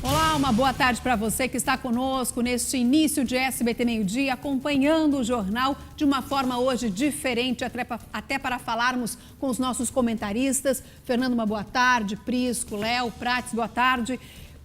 Olá, uma boa tarde para você que está conosco neste início de SBT Meio-Dia, acompanhando o jornal de uma forma hoje diferente, até para falarmos com os nossos comentaristas. Fernando, uma boa tarde, Prisco, Léo, Prates, boa tarde.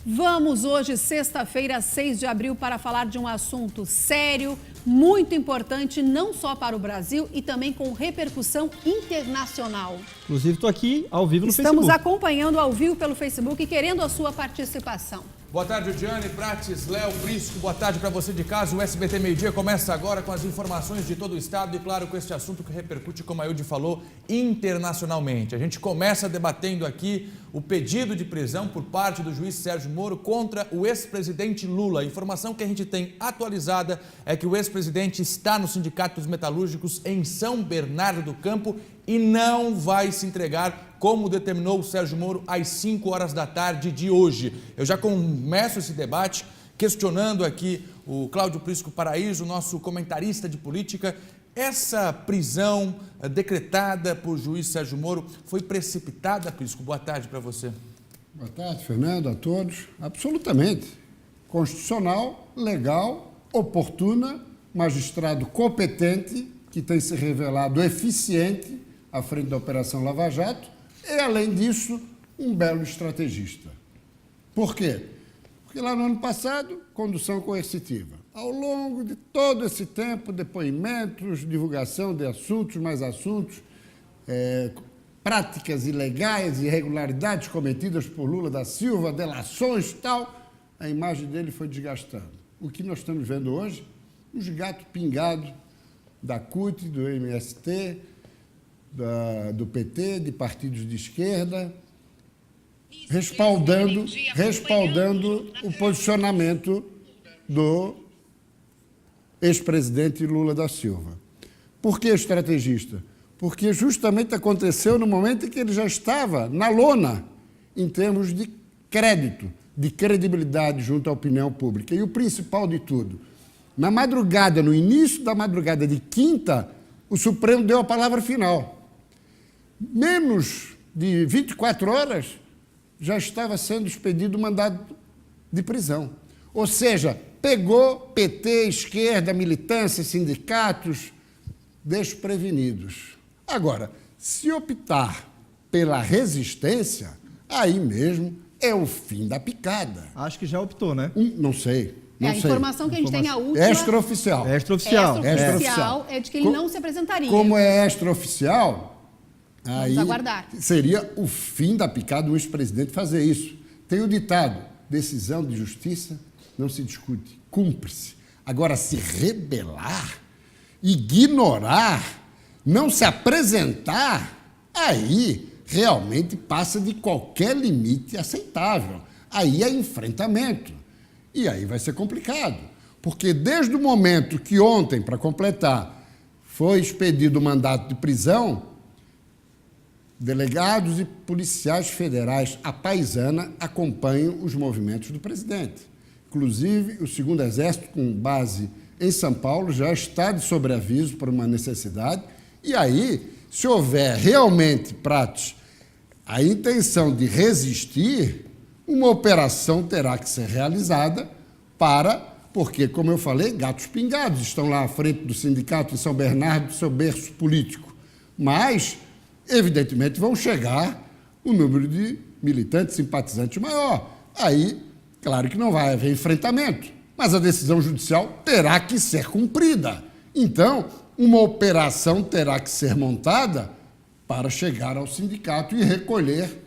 Vamos hoje, sexta-feira, 6 de abril, para falar de um assunto sério, muito importante, não só para o Brasil e também com repercussão internacional. Inclusive, estou aqui ao vivo no Facebook. Estamos acompanhando ao vivo pelo Facebook e querendo a sua participação. Boa tarde, Diane, Prates, Léo, Prisco, boa tarde para você de casa. O SBT Meio-Dia começa agora com as informações de todo o estado e, claro, com este assunto que repercute, como a Ilde falou, internacionalmente. A gente começa debatendo aqui o pedido de prisão por parte do juiz Sérgio Moro contra o ex-presidente Lula. A informação que a gente tem atualizada é que o ex-presidente está no Sindicato dos Metalúrgicos em São Bernardo do Campo e não vai se entregar, como determinou o Sérgio Moro, às 5 horas da tarde de hoje. Eu já começo esse debate questionando aqui o Cláudio Prisco Paraíso, nosso comentarista de política. Essa prisão decretada por juiz Sérgio Moro foi precipitada, Prisco? Boa tarde para você. Boa tarde, Fernando, a todos. Absolutamente. Constitucional, legal, oportuna, magistrado competente, que tem se revelado eficiente à frente da Operação Lava Jato e, além disso, um belo estrategista. Por quê? Porque lá no ano passado, condução coercitiva. Ao longo de todo esse tempo, depoimentos, divulgação de assuntos, mais assuntos, práticas ilegais, irregularidades cometidas por Lula da Silva, delações e tal, a imagem dele foi desgastando. O que nós estamos vendo hoje, os gatos pingados da CUT, do MST, do PT, de partidos de esquerda, respaldando o posicionamento do ex-presidente Lula da Silva. Por que estrategista? Porque justamente aconteceu no momento em que ele já estava na lona em termos de crédito, de credibilidade junto à opinião pública. E o principal de tudo, na madrugada, no início da madrugada de quinta, o Supremo deu a palavra final. Menos de 24 horas, já estava sendo expedido o mandado de prisão. Ou seja, pegou PT, esquerda, militância, sindicatos desprevenidos. Agora, se optar pela resistência, aí mesmo é o fim da picada. Acho que já optou, né? Não sei. Não sei. Informação que a gente tem a última... Extraoficial. Extraoficial é de que ele não se apresentaria. Como é extraoficial, aí aguardar. Seria o fim da picada do ex-presidente fazer isso. Tem o ditado, decisão de justiça não se discute, cumpre-se. Agora, se rebelar, ignorar, não se apresentar, aí realmente passa de qualquer limite aceitável. Aí é enfrentamento. E aí vai ser complicado, porque desde o momento que ontem, para completar, foi expedido o mandato de prisão, delegados e policiais federais à paisana acompanham os movimentos do presidente. Inclusive, o 2º Exército, com base em São Paulo, já está de sobreaviso por uma necessidade. E aí, se houver realmente, Prates, a intenção de resistir, uma operação terá que ser realizada porque, como eu falei, gatos pingados estão lá à frente do sindicato em São Bernardo, seu berço político. Mas, evidentemente, vão chegar um número de militantes, simpatizantes maior. Aí, claro que não vai haver enfrentamento, mas a decisão judicial terá que ser cumprida. Então, uma operação terá que ser montada para chegar ao sindicato e recolher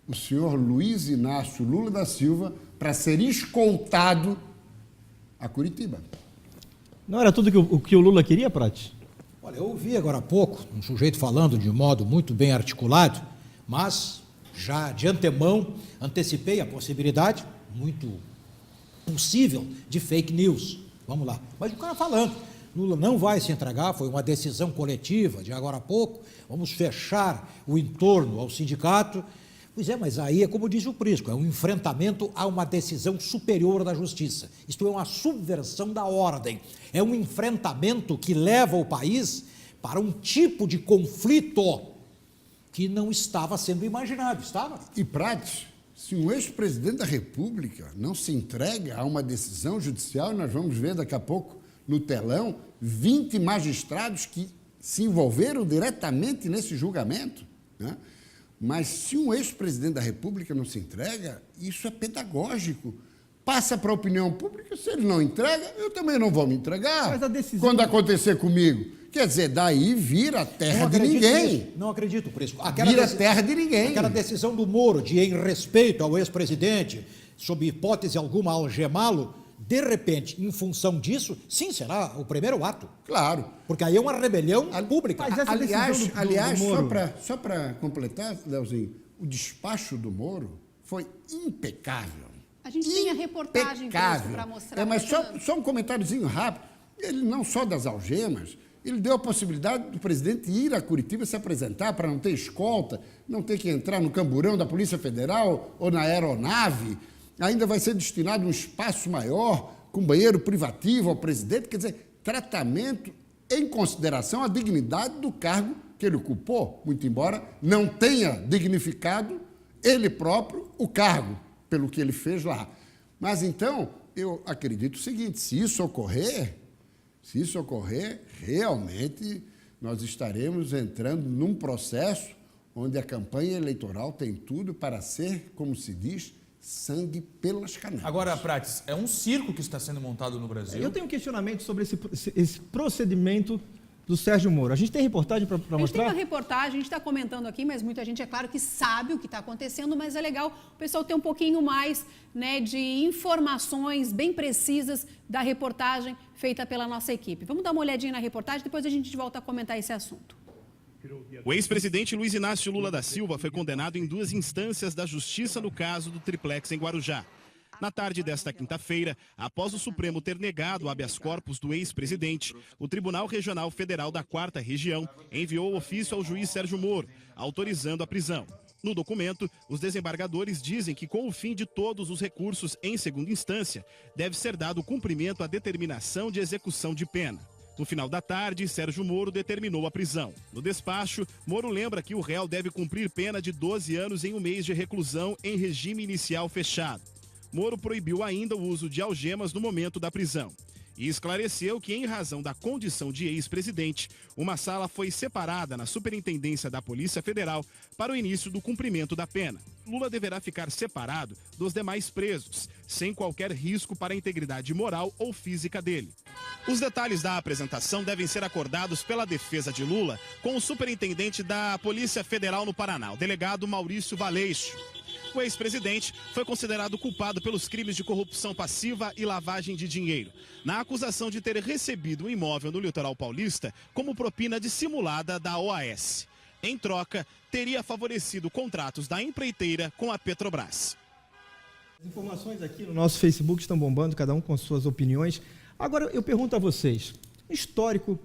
o senhor Luiz Inácio Lula da Silva para ser escoltado a Curitiba. Não era tudo o que o Lula queria, Prates? Olha, eu ouvi agora há pouco um sujeito falando de modo muito bem articulado, mas já de antemão antecipei a possibilidade, muito possível, de fake news. Vamos lá. Mas o cara falando, Lula não vai se entregar, foi uma decisão coletiva de agora há pouco, vamos fechar o entorno ao sindicato. Pois é, mas aí é como diz o Prisco, é um enfrentamento a uma decisão superior da justiça. Isto é uma subversão da ordem, é um enfrentamento que leva o país para um tipo de conflito que não estava sendo imaginado, estava? E Prates, se um ex-presidente da República não se entrega a uma decisão judicial, nós vamos ver daqui a pouco no telão 20 magistrados que se envolveram diretamente nesse julgamento, né? Mas se um ex-presidente da República não se entrega, isso é pedagógico. Passa para a opinião pública, se ele não entrega, eu também não vou me entregar. Mas a decisão... Quando acontecer comigo. Quer dizer, daí vira terra de ninguém. Não acredito, Prisco. Vira terra de ninguém. Aquela decisão do Moro de, em respeito ao ex-presidente, sob hipótese alguma, algemá-lo, de repente, em função disso, sim, será o primeiro ato. Claro. Porque aí é uma rebelião pública. Mas essa Aliás, decisão do Moro... só para completar, Leozinho, o despacho do Moro foi impecável. A gente tem a reportagem para mostrar. Mas só um comentáriozinho rápido. Ele não só das algemas, ele deu a possibilidade do presidente ir a Curitiba se apresentar para não ter escolta, não ter que entrar no camburão da Polícia Federal ou na aeronave. Ainda vai ser destinado um espaço maior, com banheiro privativo ao presidente. Quer dizer, tratamento em consideração à dignidade do cargo que ele ocupou, muito embora não tenha dignificado ele próprio o cargo, pelo que ele fez lá. Mas, então, eu acredito o seguinte, se isso ocorrer, realmente nós estaremos entrando num processo onde a campanha eleitoral tem tudo para ser, como se diz, sangue pelas canelas. Agora, Prates, é um circo que está sendo montado no Brasil. Eu tenho um questionamento sobre esse procedimento do Sérgio Moro. A gente tem reportagem para mostrar? A gente tem uma reportagem, a gente está comentando aqui, mas muita gente, é claro, que sabe o que está acontecendo, mas é legal o pessoal ter um pouquinho mais, né, de informações bem precisas da reportagem feita pela nossa equipe. Vamos dar uma olhadinha na reportagem, depois a gente volta a comentar esse assunto. O ex-presidente Luiz Inácio Lula da Silva foi condenado em 2 instâncias da Justiça no caso do triplex em Guarujá. Na tarde desta quinta-feira, após o Supremo ter negado o habeas corpus do ex-presidente, o Tribunal Regional Federal da 4ª Região enviou ofício ao juiz Sérgio Moro, autorizando a prisão. No documento, os desembargadores dizem que, com o fim de todos os recursos em segunda instância, deve ser dado cumprimento à determinação de execução de pena. No final da tarde, Sérgio Moro determinou a prisão. No despacho, Moro lembra que o réu deve cumprir pena de 12 anos em 1 mês de reclusão em regime inicial fechado. Moro proibiu ainda o uso de algemas no momento da prisão e esclareceu que, em razão da condição de ex-presidente, uma sala foi separada na Superintendência da Polícia Federal para o início do cumprimento da pena. Lula deverá ficar separado dos demais presos, sem qualquer risco para a integridade moral ou física dele. Os detalhes da apresentação devem ser acordados pela defesa de Lula com o superintendente da Polícia Federal no Paraná, o delegado Maurício Valeixo. O ex-presidente foi considerado culpado pelos crimes de corrupção passiva e lavagem de dinheiro, na acusação de ter recebido um imóvel no litoral paulista como propina dissimulada da OAS. Em troca, teria favorecido contratos da empreiteira com a Petrobras. As informações aqui no nosso Facebook estão bombando, cada um com suas opiniões. Agora, eu pergunto a vocês, histórico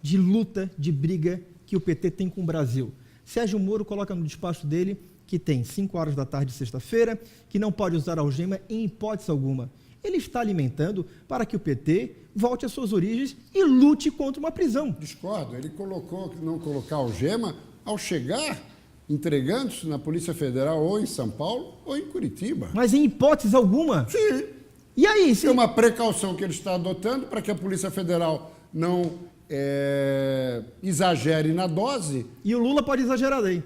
de luta, de briga que o PT tem com o Brasil. Sérgio Moro coloca no despacho dele que tem 5 horas da tarde de sexta-feira, que não pode usar algema em hipótese alguma. Ele está alimentando para que o PT volte às suas origens e lute contra uma prisão. Discordo. Ele colocou que não colocar algema ao chegar, entregando-se na Polícia Federal ou em São Paulo ou em Curitiba. Mas em hipótese alguma? Sim. E aí? Se... É uma precaução que ele está adotando para que a Polícia Federal não exagere na dose. E o Lula pode exagerar daí.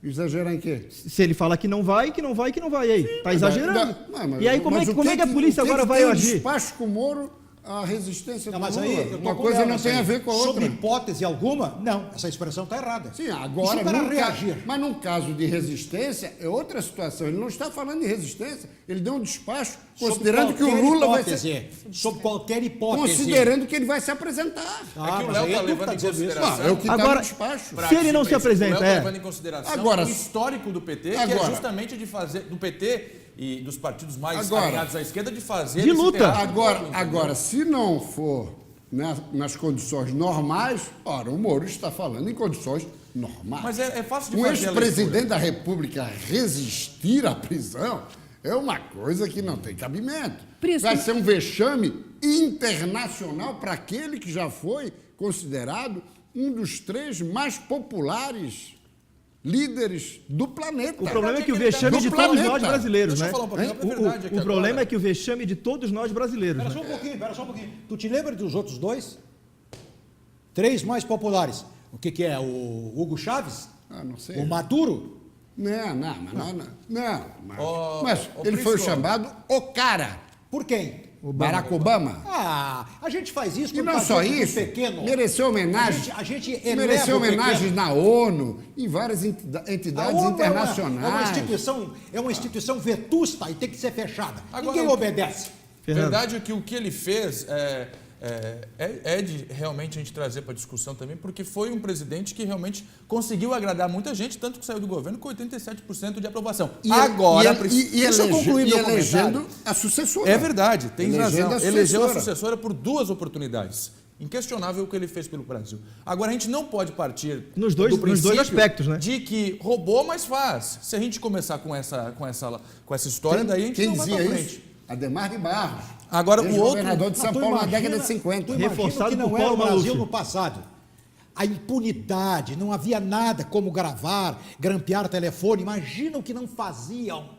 Exagerar em quê? Se ele fala que não vai, que não vai, que não vai. E aí? Está exagerando. Mas e aí, como é que a polícia agora vai agir? Despacho com o Moro, a resistência do Mas Lula. aí, Uma coisa não tem a ver com a outra. Sob hipótese alguma, não. Essa expressão está errada. Sim, agora, isso para reagir. Mas num caso de resistência, é outra situação. Ele não está falando de resistência, ele deu um despacho considerando que o Lula vai ser... Sob qualquer hipótese. Considerando que ele vai se apresentar. É que o Léo está levando em consideração... É o que está agora, no despacho. Se ele não se apresenta... O Léo está levando em consideração agora, o histórico do PT, que é justamente de fazer... Do PT... e dos partidos mais alinhados à esquerda de fazer... De luta. Agora, se não for nas condições normais, ora, o Moro está falando em condições normais. Mas é fácil de um fazer ex-presidente da República resistir à prisão é uma coisa que não tem cabimento. Vai ser um vexame internacional para aquele que já foi considerado um dos 3 mais populares líderes do planeta. O problema é que o ele tá- vexame do de todos planeta. nós brasileiros, Deixa né? eu falar um pouquinho, é verdade que O problema agora- é que o vexame de todos nós brasileiros, Espera né? só um pouquinho. Tu te lembra dos outros dois? 3 mais populares. O que é? O Hugo Chávez? Ah, não sei. O Maduro? Mas ele foi Prisco. chamado o cara. Por quem? Barack Obama. A gente faz isso E por não causa só do isso, pequeno. mereceu homenagem. A gente eleva Mereceu o pequeno. homenagens na ONU, em várias entidades A ONU internacionais. é uma instituição vetusta e tem que ser fechada. Agora, Ninguém obedece. Fernando. Verdade é que o que ele fez é de realmente a gente trazer para discussão também, porque foi um presidente que realmente conseguiu agradar muita gente, tanto que saiu do governo com 87% de aprovação. Deixa eu concluir meu elegendo comentário. a sucessora. É verdade, tem Elegendo razão. a Elegeu a sucessora. sucessora por 2 oportunidades. Inquestionável o que ele fez pelo Brasil. Agora, a gente não pode partir Nos dois princípio aspectos, né? de que roubou, mas faz. Se a gente começar com essa história, daí a gente Quem não vai dizia para isso? frente. Ademar de Barros. Agora, o outro... Ex-governador de São Tu Paulo na imagina- década de 50. tu imagina Reforçado que não por era Paulo o Brasil Maluf. no passado. A impunidade, não havia nada como gravar, grampear telefone. Imagina o que não faziam.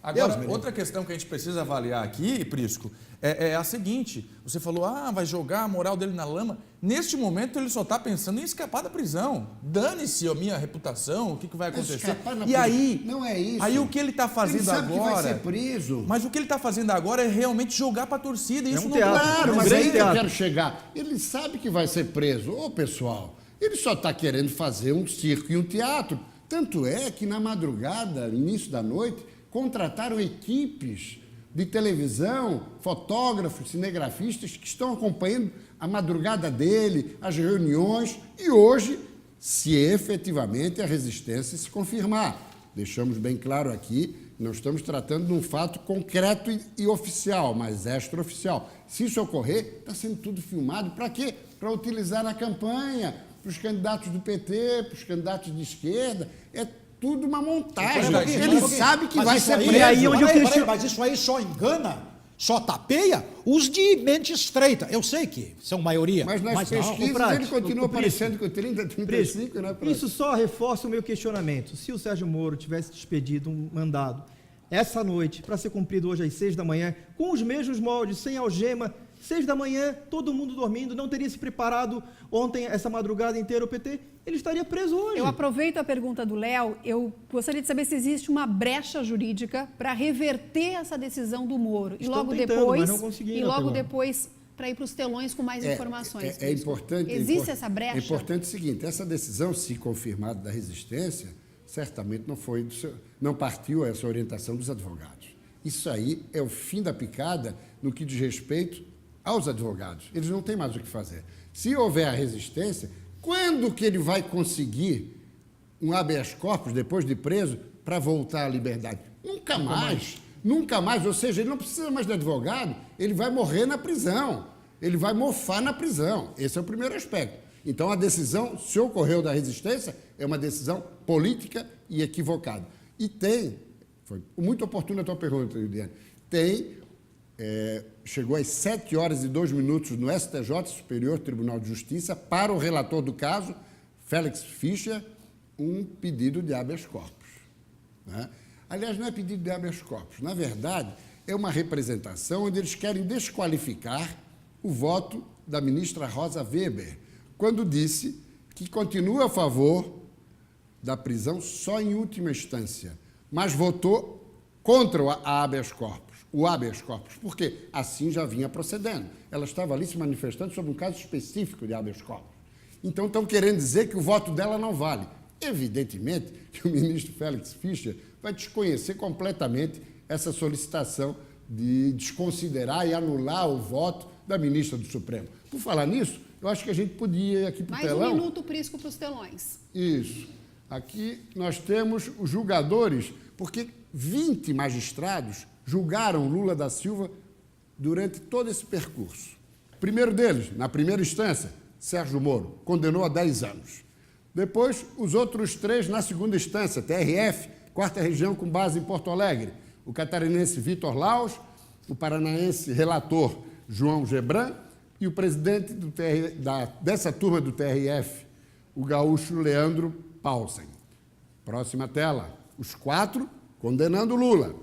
Agora, Deus me livre. outra questão que a gente precisa avaliar aqui, Prisco, é a seguinte. Você falou, vai jogar a moral dele na lama. Neste momento, ele só está pensando em escapar da prisão. Dane-se a minha reputação, o que vai acontecer. Escapar na E prisão. aí... Não é isso. Aí o que ele está fazendo Ele sabe agora... que vai ser preso. Mas o que ele está fazendo agora é realmente jogar para a torcida. Isso um não teatro. Claro, Um mas grande aí que eu teatro. quero chegar. Ele sabe que vai ser preso. Ô, pessoal, ele só está querendo fazer um circo e um teatro. Tanto é que na madrugada, início da noite, contrataram equipes de televisão, fotógrafos, cinegrafistas que estão acompanhando a madrugada dele, as reuniões, e hoje, se efetivamente a resistência se confirmar. Deixamos bem claro aqui, não estamos tratando de um fato concreto e oficial, mas extraoficial. Se isso ocorrer, está sendo tudo filmado. Para quê? Para utilizar na campanha, para os candidatos do PT, para os candidatos de esquerda. É tudo uma montagem. Ele sabe que Mas vai isso ser aí- preso. E aí onde eu Peraí, questiono- mas isso aí só engana, só tapeia os de mente estreita. Eu sei que são maioria, Mas nas não. pesquisas Prats, ele continua o Prisco. aparecendo com 30, 35, né? Prats? Isso só reforça o meu questionamento. Se o Sérgio Moro tivesse despedido um mandado essa noite, para ser cumprido hoje às 6 da manhã, com os mesmos moldes, sem algema, 6 da manhã, todo mundo dormindo, não teria se preparado ontem, essa madrugada inteira o PT, ele estaria preso hoje. Eu aproveito a pergunta do Léo. Eu gostaria de saber se existe uma brecha jurídica para reverter essa decisão do Moro. Estão tentando, mas não conseguiram e logo até agora. depois para ir para os telões com mais informações. É importante. Existe essa brecha? É importante o seguinte: essa decisão, se confirmada da resistência, certamente não partiu essa orientação dos advogados. Isso aí é o fim da picada no que diz respeito aos advogados. Eles não têm mais o que fazer. Se houver a resistência, quando que ele vai conseguir um habeas corpus, depois de preso, para voltar à liberdade? Nunca mais. Nunca mais. Ou seja, ele não precisa mais de advogado, ele vai morrer na prisão. Ele vai mofar na prisão. Esse é o primeiro aspecto. Então, a decisão, se ocorreu da resistência, é uma decisão política e equivocada. E foi muito oportuna a tua pergunta, Juliane, chegou às 7h02 no STJ, Superior Tribunal de Justiça, para o relator do caso, Félix Fischer, um pedido de habeas corpus. Né? Aliás, não é pedido de habeas corpus. Na verdade, é uma representação onde eles querem desqualificar o voto da ministra Rosa Weber, quando disse que continua a favor da prisão só em última instância, mas votou contra o habeas corpus, porque assim já vinha procedendo. Ela estava ali se manifestando sobre um caso específico de habeas corpus. Então, estão querendo dizer que o voto dela não vale. Evidentemente que o ministro Félix Fischer vai desconhecer completamente essa solicitação de desconsiderar e anular o voto da ministra do Supremo. Por falar nisso, eu acho que a gente podia ir aqui para o Mais telão. um minuto, Prisco, para os telões. Isso. Aqui nós temos os julgadores, porque 20 magistrados julgaram Lula da Silva durante todo esse percurso. O primeiro deles, na primeira instância, Sérgio Moro, condenou a 10 anos. Depois, os outros 3 na segunda instância, TRF, quarta região com base em Porto Alegre, o catarinense Vitor Laus, o paranaense relator João Gebran e o presidente dessa turma do TRF, o gaúcho Leandro Paulsen. Próxima tela. Os 4 condenando Lula.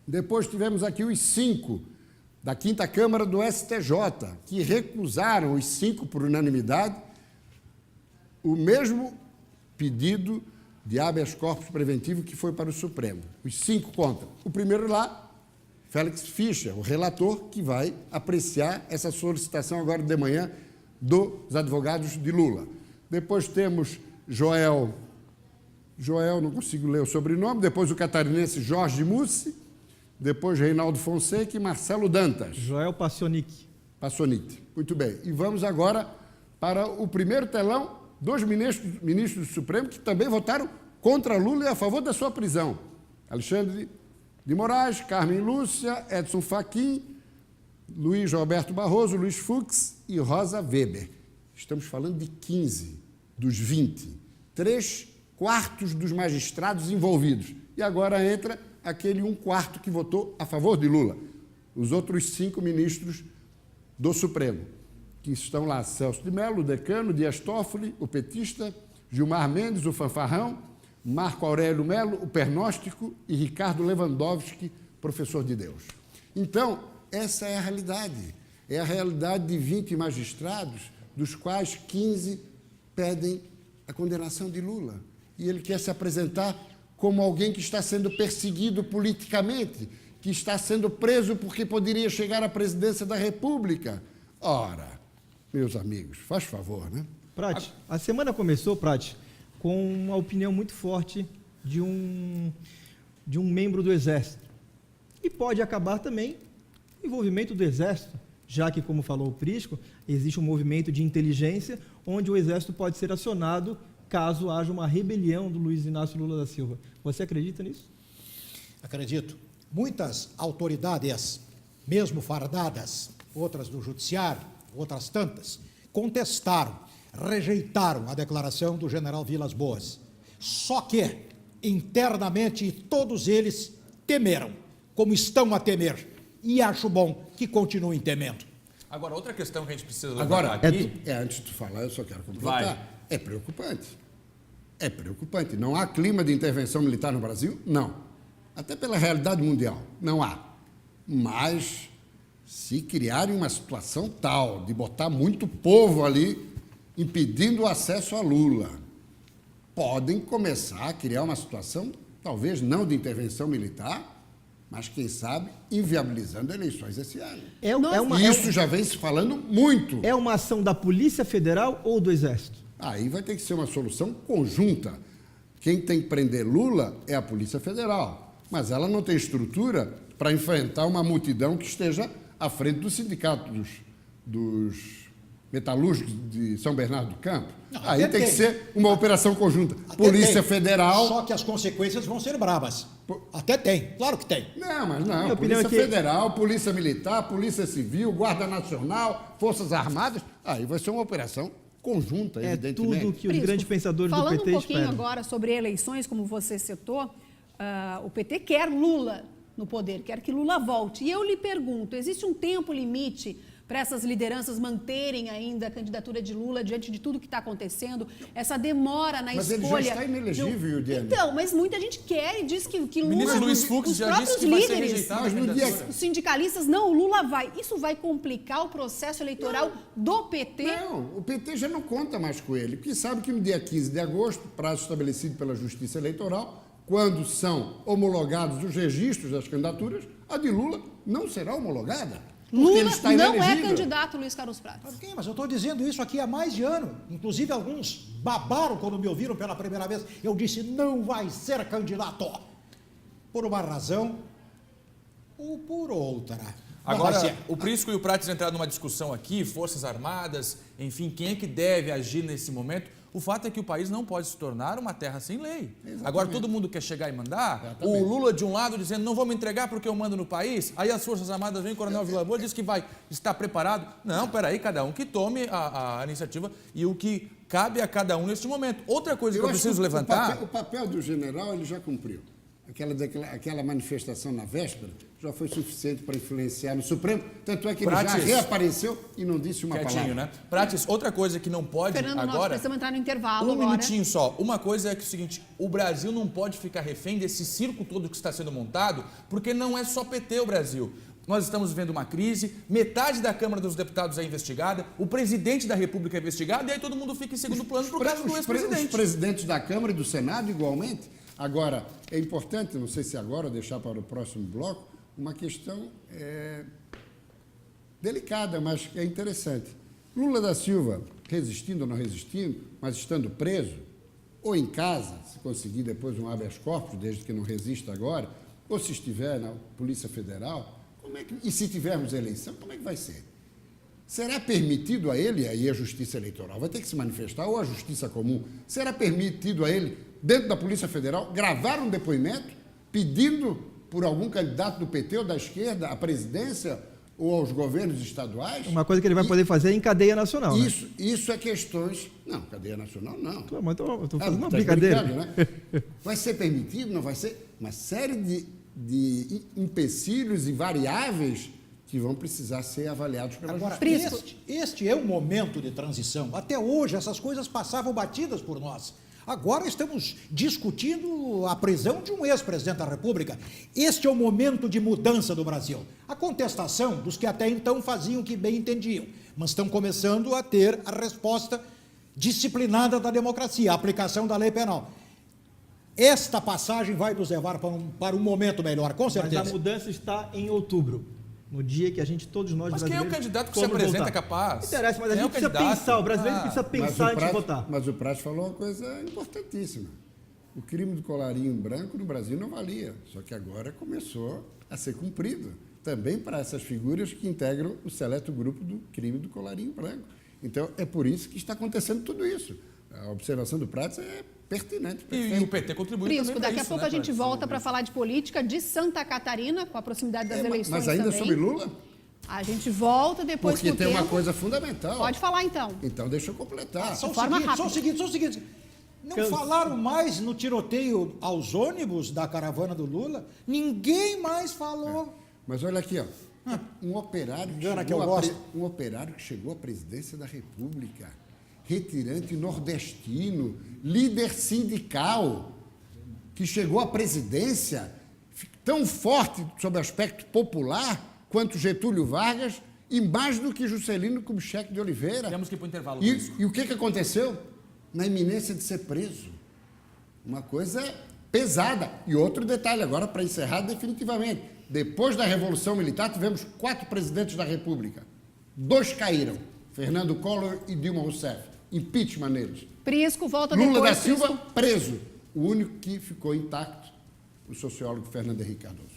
Depois tivemos aqui os 5 da 5ª Câmara do STJ, que recusaram, os 5 por unanimidade, o mesmo pedido de habeas corpus preventivo que foi para o Supremo. Os 5 contra. O primeiro lá, Félix Fischer, o relator, que vai apreciar essa solicitação agora de manhã dos advogados de Lula. Depois temos Joel, não consigo ler o sobrenome, depois o catarinense Jorge Mussi, depois Reinaldo Fonseca e Marcelo Dantas. Joel Passonic. Muito bem. E vamos agora para o primeiro telão dos ministros do Supremo que também votaram contra Lula e a favor da sua prisão. Alexandre de Moraes, Carmen Lúcia, Edson Fachin, Luiz Roberto Barroso, Luiz Fux e Rosa Weber. Estamos falando de 15 dos 20. 3/4 dos magistrados envolvidos. E agora entra aquele 1/4 que votou a favor de Lula. Os outros 5 ministros do Supremo, que estão lá: Celso de Mello, o decano, Dias Toffoli, o petista, Gilmar Mendes, o fanfarrão, Marco Aurélio Mello, o pernóstico, e Ricardo Lewandowski, professor de Deus. Então, essa é a realidade. É a realidade de 20 magistrados, dos quais 15 pedem a condenação de Lula. E ele quer se apresentar como alguém que está sendo perseguido politicamente, que está sendo preso porque poderia chegar à presidência da República. Ora, meus amigos, faz favor, né? Prati, a semana começou, Prati, com uma opinião muito forte de um membro do Exército. E pode acabar também o envolvimento do Exército, já que, como falou o Prisco, existe um movimento de inteligência onde o Exército pode ser acionado caso haja uma rebelião do Luiz Inácio Lula da Silva. Você acredita nisso? Acredito. Muitas autoridades, mesmo fardadas, outras do judiciário, outras tantas, contestaram, rejeitaram a declaração do general Vilas Boas. Só que, internamente, todos eles temeram, como estão a temer. E acho bom que continuem temendo. Agora, outra questão que a gente precisa levantar Agora, aqui... antes de tu falar, eu só quero completar. Vai. É preocupante. É preocupante. Não há clima de intervenção militar no Brasil? Não. Até pela realidade mundial, não há. Mas, se criarem uma situação tal de botar muito povo ali impedindo o acesso a Lula, podem começar a criar uma situação, talvez não de intervenção militar, mas, quem sabe, inviabilizando eleições esse ano. Isso já vem se falando muito. É uma ação da Polícia Federal ou do Exército? Aí vai ter que ser uma solução conjunta. Quem tem que prender Lula é a Polícia Federal, mas ela não tem estrutura para enfrentar uma multidão que esteja à frente do sindicato dos metalúrgicos de São Bernardo do Campo. Não, aí tem que ser uma operação conjunta. Polícia Federal... Só que as consequências vão ser bravas. Até tem, claro que tem. Não, mas não. Polícia Federal, Polícia Militar, Polícia Civil, Guarda Nacional, Forças Armadas, aí vai ser uma operação conjunta, evidentemente. É tudo que os grandes pensadores do PT esperam. Falando um pouquinho agora sobre eleições, como você citou, o PT quer Lula no poder, quer que Lula volte. E eu lhe pergunto, existe um tempo limite para essas lideranças manterem ainda a candidatura de Lula diante de tudo que está acontecendo? Essa demora na escolha... Mas ele já está inelegível, Diana. Então, mas muita gente quer e diz que Lula... O ministro Luiz Fux já disse que vai ser rejeitado a candidatura. Os sindicalistas, não, o Lula vai. Isso vai complicar o processo eleitoral do PT? Não, o PT já não conta mais com ele, porque sabe que no dia 15 de agosto, prazo estabelecido pela Justiça Eleitoral, quando são homologados os registros das candidaturas, a de Lula não será homologada. Lula não é candidato, Luiz Carlos Prates. Mas eu estou dizendo isso aqui há mais de ano. Inclusive, alguns babaram quando me ouviram pela primeira vez. Eu disse, não vai ser candidato. Por uma razão ou por outra. Agora, o Prisco e o Prates entraram numa discussão aqui, Forças Armadas, enfim, quem é que deve agir nesse momento? O fato é que o país não pode se tornar uma terra sem lei. Exatamente. Agora, todo mundo quer chegar e mandar. Exatamente. O Lula, de um lado, dizendo, não vou me entregar porque eu mando no país. Aí as Forças Armadas vêm, o Coronel Vilas Boas diz que vai estar preparado. Não, peraí, cada um que tome a iniciativa e o que cabe a cada um neste momento. Outra coisa que eu preciso levantar... O papel do general ele já cumpriu. aquela manifestação na véspera já foi suficiente para influenciar no Supremo, tanto é que ele já Prates, reapareceu e não disse uma quietinho, palavra. né? Prates, outra coisa que não pode Fernando, nós agora... precisamos entrar no intervalo Um agora. minutinho só. Uma coisa é que é o seguinte, o Brasil não pode ficar refém desse circo todo que está sendo montado, porque não é só PT o Brasil. Nós estamos vivendo uma crise, metade da Câmara dos Deputados é investigada, o presidente da República é investigado, e aí todo mundo fica em segundo plano por causa do ex-presidente. Os presidentes da Câmara e do Senado, igualmente. Agora, é importante, não sei se agora ou deixar para o próximo bloco, uma questão delicada, mas é interessante. Lula da Silva, resistindo ou não resistindo, mas estando preso, ou em casa, se conseguir depois um habeas corpus, desde que não resista agora, ou se estiver na Polícia Federal, e se tivermos eleição, como é que vai ser? Será permitido a ele, aí a Justiça Eleitoral vai ter que se manifestar, ou a Justiça Comum, será permitido a ele, dentro da Polícia Federal, gravar um depoimento pedindo por algum candidato do PT ou da esquerda à presidência ou aos governos estaduais? Uma coisa que ele vai poder fazer em cadeia nacional, Isso é questões... Não, cadeia nacional não. Mas eu estou fazendo uma tá brincadeira. né? Vai ser permitido, não vai ser? Uma série de empecilhos e variáveis que vão precisar ser avaliados pela Agora, justiça. este é um momento de transição. Até hoje, essas coisas passavam batidas por nós. Agora estamos discutindo a prisão de um ex-presidente da República. Este é o momento de mudança do Brasil. A contestação dos que até então faziam o que bem entendiam, mas estão começando a ter a resposta disciplinada da democracia, a aplicação da lei penal. Esta passagem vai nos levar para um momento melhor, com certeza. Mas a mudança está em outubro, no dia que todos nós Mas quem é o brasileiros candidato que se vamos apresenta votar. capaz? Não interessa, mas a Quem é gente o precisa candidato? pensar, o brasileiro precisa pensar antes de votar. Mas o Prates falou uma coisa importantíssima. O crime do colarinho branco no Brasil não valia, só que agora começou a ser cumprido, também para essas figuras que integram o seleto grupo do crime do colarinho branco. Então, é por isso que está acontecendo tudo isso. A observação do Prates é pertinente. E o PT contribui Prisco, também para daqui a isso, pouco né, a gente Prates? volta para falar de política de Santa Catarina, com a proximidade das eleições Mas ainda também. sobre Lula? A gente volta depois Porque com o tem uma tempo. coisa fundamental. Pode falar, então. Então, deixa eu completar. Só o forma seguinte. Não falaram mais no tiroteio aos ônibus da caravana do Lula? Ninguém mais falou. Mas olha aqui, ó. Um operário que chegou à presidência da República, retirante nordestino, líder sindical, que chegou à presidência tão forte sob o aspecto popular quanto Getúlio Vargas e mais do que Juscelino Kubitschek de Oliveira. Temos que ir para o intervalo. E o que aconteceu? Na iminência de ser preso. Uma coisa pesada. E outro detalhe agora, para encerrar definitivamente. Depois da Revolução Militar, tivemos 4 presidentes da República. 2 caíram. Fernando Collor e Dilma Rousseff. Impeachment neles. Prisco, volta Lula depois. da Silva, Prisco. preso. O único que ficou intacto, o sociólogo Fernando Henrique Cardoso.